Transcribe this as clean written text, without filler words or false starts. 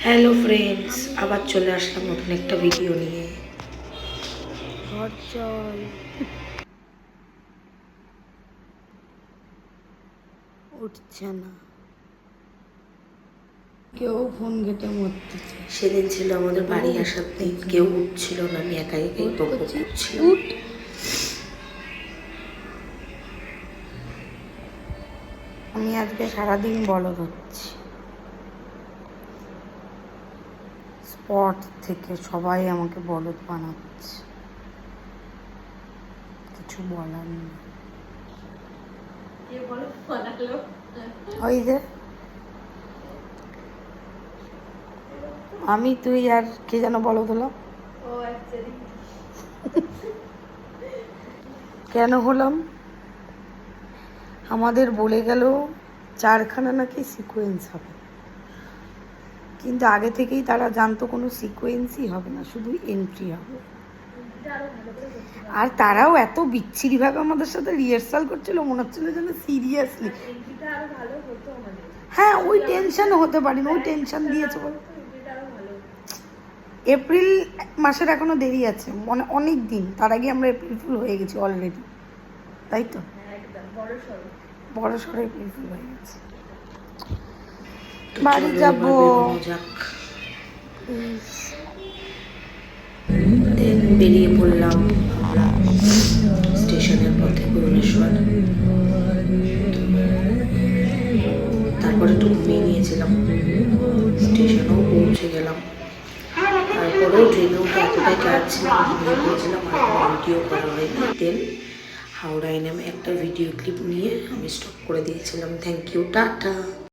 Hello friends, আবার চলে আসলাম নতুন একটা ভিডিও নিয়ে। ঘর চল উঠছে না, কেউ ফোন ঘেটে মরতেছে। সেদিন ছিল আমাদের বাড়ি আসার দিন, কেউ উঠছিল না, আমি একাই একাই বক করছিলাম। উঠ। আমি আজকে সারাদিন বলদ হচ্ছি, স্পট থেকে সবাই আমাকে বলদ বানাচ্ছে, কিছু বলার নেই। ওই যে আমি, তুই আর কে যেন বলদ হলাম। কেন হলাম? আমাদের বলে গেল 4খানা নাকি সিকোয়েন্স হবে, কিন্তু আগে থেকেই তারা জানতো কোনো সিকোয়েন্সই হবে না, শুধু এন্ট্রি হবে। আর তারাও এত বিচ্ছিরিভাবে আমাদের সাথে রিহার্সাল করছিল, মনে হচ্ছিল যেন সিরিয়াসলি। হ্যাঁ, ওই টেনশনও হতে পারি না, ওই টেনশন দিয়েছে বলে। এপ্রিল মাসের এখনো দেরি আছে, অনেক দিন, তার আগে আমরা এপ্রিল ফুল হয়ে গেছি অলরেডি, তাই তো? বড় সড়ো এপ্রিল ফুল হয়ে গেছে। বাড়ি যাবো, বেরিয়ে পড়লাম আমরা স্টেশনের পথে ভুবনেশ্বর। তারপরে একটু ঘুমিয়ে নিয়েছিলাম, স্টেশনেও পৌঁছে গেলাম। তারপরেও ট্রেনে উঠে এতটাই টায়ার্ড ছিলাম, ঘুমিয়ে পড়েছিলাম। আর ভিডিও করা হয়নি। দেন হাওড়ায় নেমে একটা ভিডিও ক্লিপ নিয়ে আমি স্টপ করে দিয়েছিলাম। Thank you, tata.